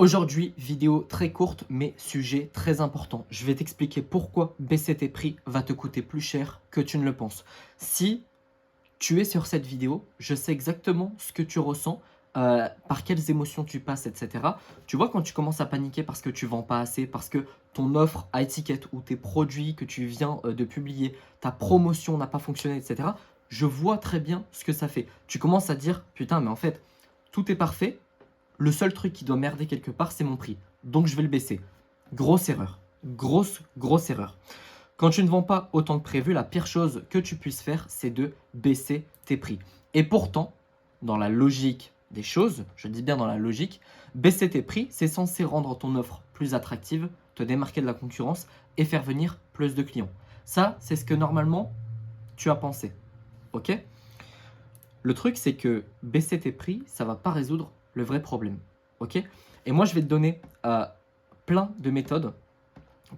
Aujourd'hui, vidéo très courte, mais sujet très important. Je vais t'expliquer pourquoi baisser tes prix va te coûter plus cher que tu ne le penses. Si tu es sur cette vidéo, je sais exactement ce que tu ressens, par quelles émotions tu passes, etc. Tu vois, quand tu commences à paniquer parce que tu vends pas assez, parce que ton offre à étiquette ou tes produits que tu viens de publier, ta promotion n'a pas fonctionné, etc. Je vois très bien ce que ça fait. Tu commences à dire, putain, mais en fait, tout est parfait. Le seul truc qui doit merder quelque part, c'est mon prix. Donc je vais le baisser. Grosse erreur. Grosse erreur. Quand tu ne vends pas autant que prévu, la pire chose que tu puisses faire, c'est de baisser tes prix. Et pourtant, dans la logique des choses, je dis bien dans la logique, baisser tes prix, c'est censé rendre ton offre plus attractive, te démarquer de la concurrence et faire venir plus de clients. Ça, c'est ce que normalement tu as pensé. Ok? Le truc, c'est que baisser tes prix, ça ne va pas résoudre le vrai problème. Ok? Et moi, je vais te donner plein de méthodes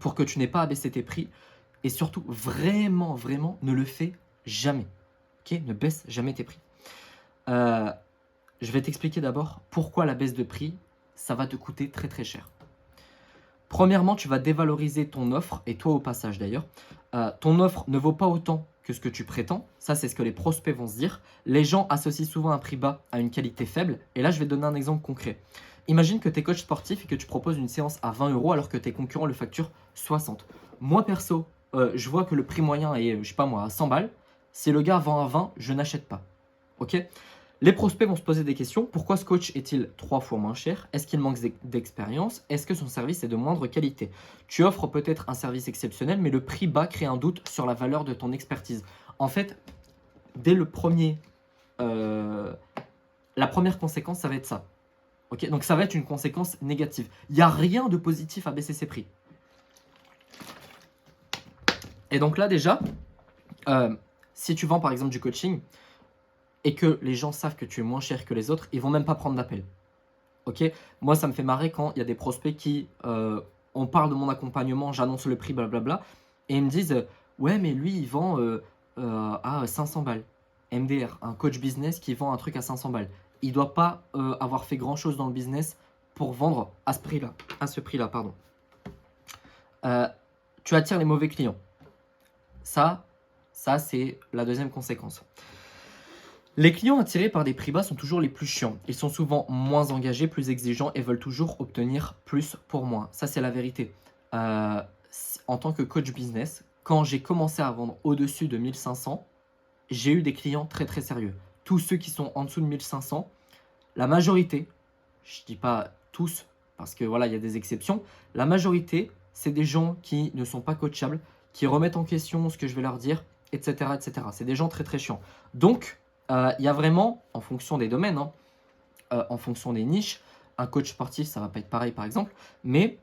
pour que tu n'aies pas à baisser tes prix. Et surtout, vraiment, ne le fais jamais. Ok? Ne baisse jamais tes prix. Je vais t'expliquer d'abord pourquoi la baisse de prix, ça va te coûter très cher. Premièrement, tu vas dévaloriser ton offre, et toi au passage d'ailleurs. Ton offre ne vaut pas autant que ce que tu prétends. Ça, c'est ce que les prospects vont se dire. Les gens associent souvent un prix bas à une qualité faible. Et là, je vais te donner un exemple concret. Imagine que tu es coach sportif et que tu proposes une séance à 20 € alors que tes concurrents le facturent 60. Moi, perso, je vois que le prix moyen est, je sais pas moi, à 100 balles. Si le gars vend à 20, je n'achète pas. Ok? Les prospects vont se poser des questions. Pourquoi ce coach est-il 3 fois moins cher? Est-ce qu'il manque d'expérience? Est-ce que son service est de moindre qualité? Tu offres peut-être un service exceptionnel, mais le prix bas crée un doute sur la valeur de ton expertise. En fait, dès la première conséquence, ça va être ça. Okay, donc ça va être une conséquence négative. Il n'y a rien de positif à baisser ses prix. Et donc là déjà, si tu vends par exemple du coaching, et que les gens savent que tu es moins cher que les autres, ils vont même pas prendre d'appel. Ok? Moi, ça me fait marrer quand il y a des prospects qui, on parle de mon accompagnement, j'annonce le prix, blablabla, et ils me disent, ouais, mais lui, il vend à 500 balles. MDR, un coach business qui vend un truc à 500 balles. Il ne doit pas avoir fait grand-chose dans le business pour vendre à ce prix-là, pardon. Tu attires les mauvais clients. Ça c'est la deuxième conséquence. Les clients attirés par des prix bas sont toujours les plus chiants. Ils sont souvent moins engagés, plus exigeants et veulent toujours obtenir plus pour moins. Ça, c'est la vérité. En tant que coach business, quand j'ai commencé à vendre au-dessus de 1500, j'ai eu des clients très sérieux. Tous ceux qui sont en dessous de 1500, la majorité, je ne dis pas tous, parce que voilà, il y a des exceptions, la majorité, c'est des gens qui ne sont pas coachables, qui remettent en question ce que je vais leur dire, etc. C'est des gens très chiants. Donc, il y a vraiment, en fonction des domaines, en fonction des niches, un coach sportif, ça ne va pas être pareil par exemple, mais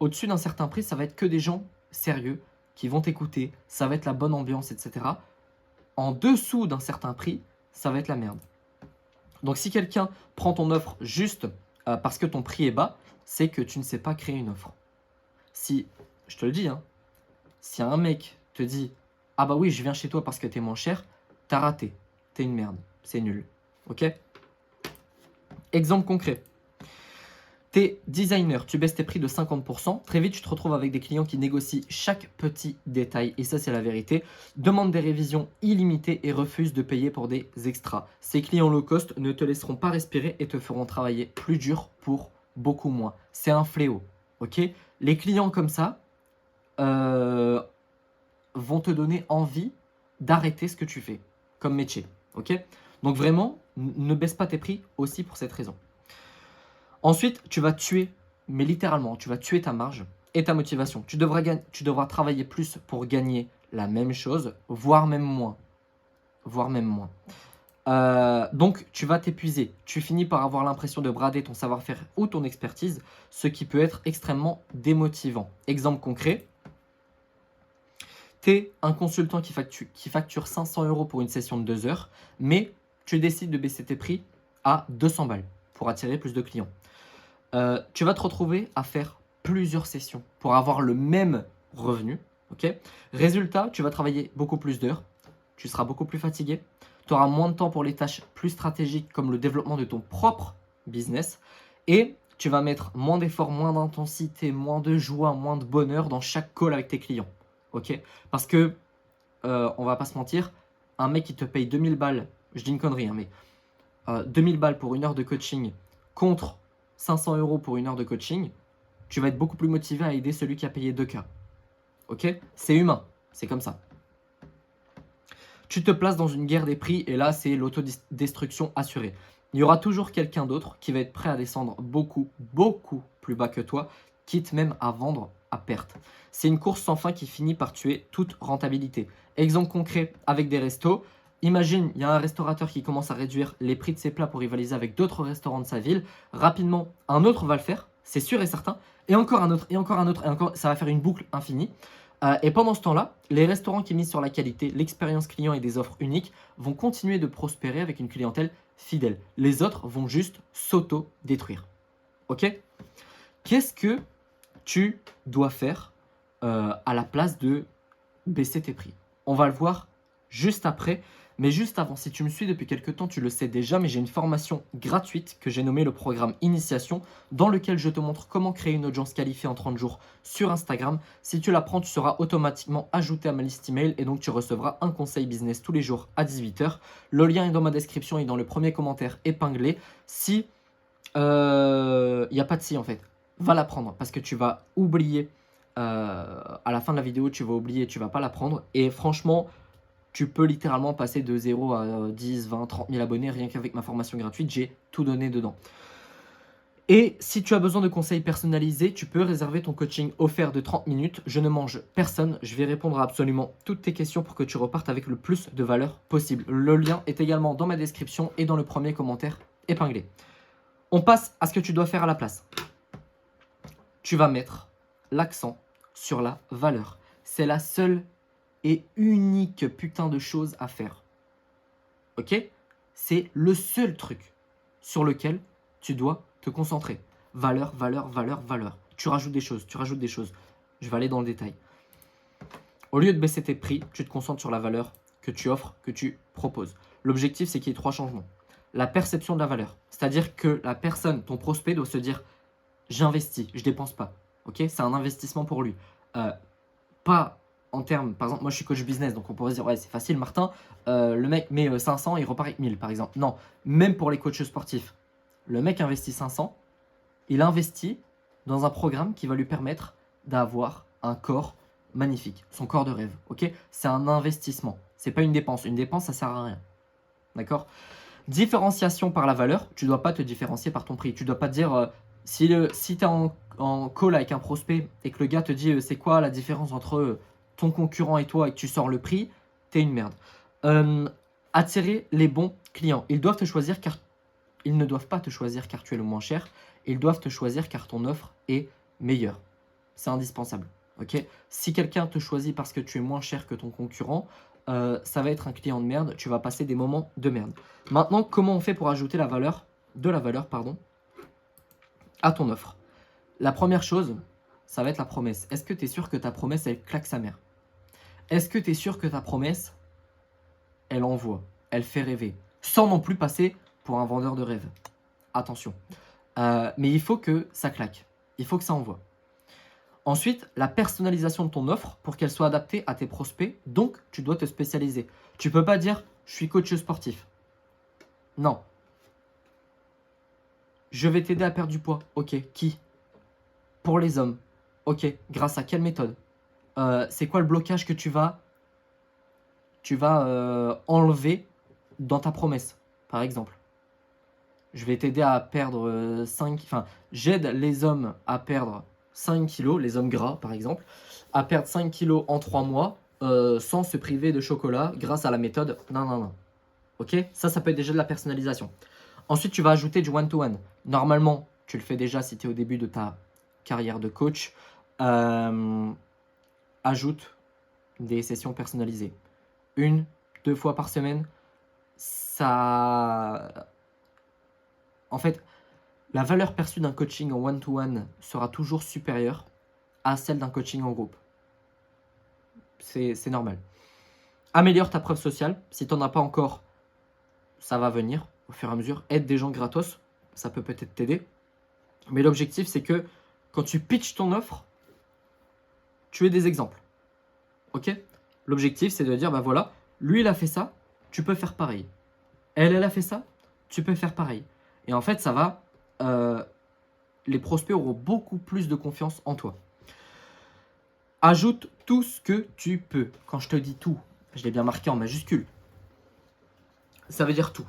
au-dessus d'un certain prix, ça va être que des gens sérieux qui vont t'écouter, ça va être la bonne ambiance, etc. En dessous d'un certain prix, ça va être la merde. Donc si quelqu'un prend ton offre juste parce que ton prix est bas, c'est que tu ne sais pas créer une offre. Si, je te le dis, si un mec te dit « Ah bah oui, je viens chez toi parce que t'es moins cher », t'as raté. T'es une merde. C'est nul. Ok? Exemple concret. T'es designer, tu baisses tes prix de 50%. Très vite, tu te retrouves avec des clients qui négocient chaque petit détail. Et ça, c'est la vérité. Demandent des révisions illimitées et refusent de payer pour des extras. Ces clients low cost ne te laisseront pas respirer et te feront travailler plus dur pour beaucoup moins. C'est un fléau. Ok? Les clients comme ça vont te donner envie d'arrêter ce que tu fais comme métier. Ok? Donc vraiment, ne baisse pas tes prix aussi pour cette raison. Ensuite, tu vas tuer, mais littéralement, tu vas tuer ta marge et ta motivation. Tu devras travailler plus pour gagner la même chose, voire même moins. Donc, tu vas t'épuiser. Tu finis par avoir l'impression de brader ton savoir-faire ou ton expertise, ce qui peut être extrêmement démotivant. Exemple concret. Tu es un consultant qui facture 500 € pour une session de 2 heures, mais tu décides de baisser tes prix à 200 balles pour attirer plus de clients. Tu vas te retrouver à faire plusieurs sessions pour avoir le même revenu. Okay? Résultat, tu vas travailler beaucoup plus d'heures, tu seras beaucoup plus fatigué, tu auras moins de temps pour les tâches plus stratégiques comme le développement de ton propre business et tu vas mettre moins d'efforts, moins d'intensité, moins de joie, moins de bonheur dans chaque call avec tes clients. Ok? Parce que, on va pas se mentir, un mec qui te paye 2000 balles, je dis une connerie, hein, mais 2000 balles pour une heure de coaching contre 500 euros pour une heure de coaching, tu vas être beaucoup plus motivé à aider celui qui a payé 2K. Ok? C'est humain, c'est comme ça. Tu te places dans une guerre des prix et là, c'est l'autodestruction assurée. Il y aura toujours quelqu'un d'autre qui va être prêt à descendre beaucoup, beaucoup plus bas que toi, quitte même à vendre à perte. C'est une course sans fin qui finit par tuer toute rentabilité. Exemple concret avec des restos. Imagine, il y a un restaurateur qui commence à réduire les prix de ses plats pour rivaliser avec d'autres restaurants de sa ville. Rapidement, un autre va le faire, c'est sûr et certain. Et encore un autre, et encore un autre, et encore, ça va faire une boucle infinie. Et pendant ce temps-là, les restaurants qui misent sur la qualité, l'expérience client et des offres uniques vont continuer de prospérer avec une clientèle fidèle. Les autres vont juste s'auto-détruire. Ok? Qu'est-ce que tu dois faire à la place de baisser tes prix? On va le voir juste après. Mais juste avant, si tu me suis depuis quelques temps, tu le sais déjà, mais j'ai une formation gratuite que j'ai nommée le programme Initiation, dans lequel je te montre comment créer une audience qualifiée en 30 jours sur Instagram. Si tu la prends, tu seras automatiquement ajouté à ma liste email et donc tu recevras un conseil business tous les jours à 18 h. Le lien est dans ma description et dans le premier commentaire épinglé. Si il n'y a pas de si en fait, va la prendre parce que tu vas oublier à la fin de la vidéo, tu vas oublier, tu vas pas la prendre. Et franchement, tu peux littéralement passer de 0 à 10, 20, 30 000 abonnés rien qu'avec ma formation gratuite. J'ai tout donné dedans. Et si tu as besoin de conseils personnalisés, tu peux réserver ton coaching offert de 30 minutes. Je ne mange personne. Je vais répondre à absolument toutes tes questions pour que tu repartes avec le plus de valeur possible. Le lien est également dans ma description et dans le premier commentaire épinglé. On passe à ce que tu dois faire à la place. Tu vas mettre l'accent sur la valeur. C'est la seule et unique putain de chose à faire. Ok? C'est le seul truc sur lequel tu dois te concentrer. Valeur, valeur, valeur, valeur. Tu rajoutes des choses, tu rajoutes des choses. Je vais aller dans le détail. Au lieu de baisser tes prix, tu te concentres sur la valeur que tu offres, que tu proposes. L'objectif, c'est qu'il y ait 3 changements. La perception de la valeur. C'est-à-dire que la personne, ton prospect, doit se dire « j'investis, je dépense pas ». Ok? C'est un investissement pour lui. Pas en termes, par exemple, moi je suis coach business, donc on pourrait se dire, ouais, c'est facile, Martin, le mec met 500, il repart avec 1000, par exemple. Non, même pour les coachs sportifs, le mec investit 500, il investit dans un programme qui va lui permettre d'avoir un corps magnifique, son corps de rêve, ok? C'est un investissement, c'est pas une dépense. Une dépense, ça sert à rien, d'accord? Différenciation par la valeur, tu dois pas te différencier par ton prix. Tu dois pas te dire, si tu es en call avec un prospect et que le gars te dit c'est quoi la différence entre ton concurrent et toi et que tu sors le prix, t'es une merde. Attirer les bons clients. Ils doivent te choisir car ils ne doivent pas te choisir car tu es le moins cher. Ils doivent te choisir car ton offre est meilleure. C'est indispensable. Ok? Si quelqu'un te choisit parce que tu es moins cher que ton concurrent, ça va être un client de merde. Tu vas passer des moments de merde. Maintenant, comment on fait pour ajouter de la valeur à ton offre? La première chose, ça va être la promesse. Est-ce que tu es sûr que ta promesse, elle claque sa mère? Est-ce que tu es sûr que ta promesse, elle envoie, elle fait rêver, sans non plus passer pour un vendeur de rêve? Attention. Mais il faut que ça claque. Il faut que ça envoie. Ensuite, la personnalisation de ton offre pour qu'elle soit adaptée à tes prospects. Donc, tu dois te spécialiser. Tu peux pas dire « je suis coach sportif ». Non. Je vais t'aider à perdre du poids. Ok, qui? Pour les hommes. Ok, grâce à quelle méthode? C'est quoi le blocage que tu vas enlever dans ta promesse, par exemple? Je vais t'aider à perdre 5... Enfin, j'aide les hommes à perdre 5 kilos, les hommes gras, par exemple, à perdre 5 kilos en 3 mois sans se priver de chocolat grâce à la méthode non. Ok? Ça peut être déjà de la personnalisation. Ensuite, tu vas ajouter du one-to-one. Normalement, tu le fais déjà si tu es au début de ta carrière de coach. Ajoute des sessions personnalisées. 1, 2 fois par semaine. Ça... En fait, la valeur perçue d'un coaching en one-to-one sera toujours supérieure à celle d'un coaching en groupe. C'est normal. Améliore ta preuve sociale. Si tu n'en as pas encore, ça va venir au fur et à mesure. Aide des gens gratos. Ça peut peut-être t'aider. Mais l'objectif, c'est que quand tu pitches ton offre, tu aies des exemples. Ok? L'objectif, c'est de dire, bah voilà, lui, il a fait ça, tu peux faire pareil. Elle a fait ça, tu peux faire pareil. Et en fait, ça va, les prospects auront beaucoup plus de confiance en toi. Ajoute tout ce que tu peux. Quand je te dis tout, je l'ai bien marqué en majuscule. Ça veut dire tout.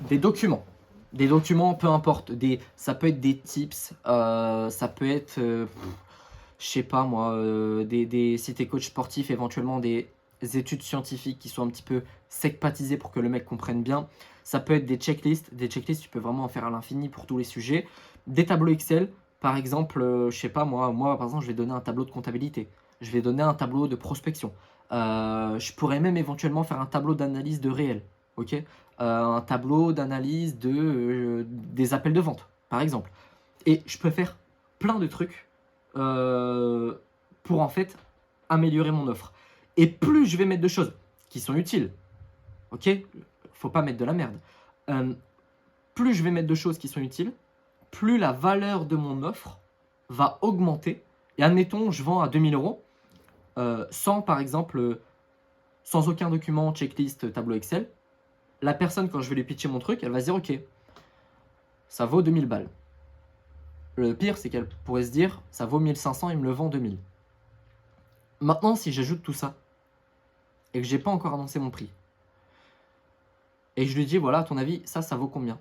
Des documents. Des documents, peu importe. Ça peut être des tips, ça peut être, je sais pas moi, si t'es coach sportif, éventuellement des études scientifiques qui sont un petit peu secpatisées pour que le mec comprenne bien. Ça peut être des checklists. Des checklists, tu peux vraiment en faire à l'infini pour tous les sujets. Des tableaux Excel. Par exemple, je sais pas moi par exemple, je vais donner un tableau de comptabilité. Je vais donner un tableau de prospection. Je pourrais même éventuellement faire un tableau d'analyse de réel. Ok, un tableau d'analyse des appels de vente, par exemple. Et je peux faire plein de trucs pour en fait améliorer mon offre. Et plus je vais mettre de choses qui sont utiles, ok, faut pas mettre de la merde. Plus je vais mettre de choses qui sont utiles, plus la valeur de mon offre va augmenter. Et admettons, je vends à 2000 euros, sans par exemple, sans aucun document, checklist, tableau Excel. La personne, quand je vais lui pitcher mon truc, elle va se dire, ok, ça vaut 2000 balles. Le pire, c'est qu'elle pourrait se dire, ça vaut 1500, il me le vend 2000. Maintenant, si j'ajoute tout ça, et que j'ai pas encore annoncé mon prix, et que je lui dis, voilà, à ton avis, ça vaut combien?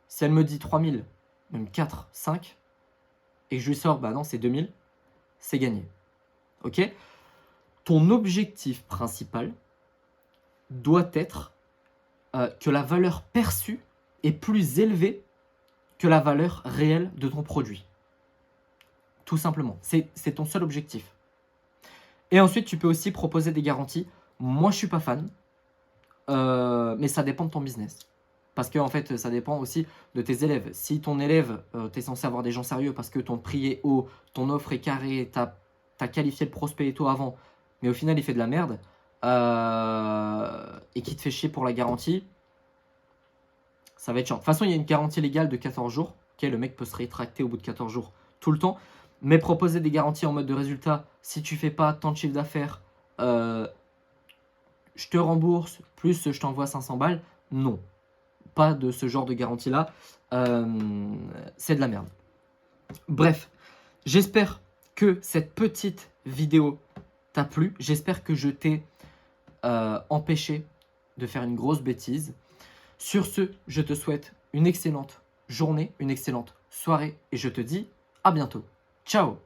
Si elle me dit 3000, même 4, 5, et que je lui sors, bah non, c'est 2000, c'est gagné. Ok? Ton objectif principal doit être que la valeur perçue est plus élevée que la valeur réelle de ton produit. Tout simplement. C'est ton seul objectif. Et ensuite, tu peux aussi proposer des garanties. Moi, je suis pas fan, mais ça dépend de ton business. Parce que en fait, ça dépend aussi de tes élèves. Si ton élève, tu es censé avoir des gens sérieux parce que ton prix est haut, ton offre est carrée, tu as qualifié le prospect et tout avant, mais au final, il fait de la merde, et qui te fait chier pour la garantie, ça va être chiant. De toute façon, il y a une garantie légale de 14 jours. Okay, le mec peut se rétracter au bout de 14 jours tout le temps. Mais proposer des garanties en mode de résultat, si tu fais pas tant de chiffre d'affaires, je te rembourse, plus je t'envoie 500 balles, non. Pas de ce genre de garantie-là. C'est de la merde. Bref, j'espère que cette petite vidéo t'a plu. J'espère que je t'ai empêché de faire une grosse bêtise. Sur ce, je te souhaite une excellente journée, une excellente soirée et je te dis à bientôt. Ciao!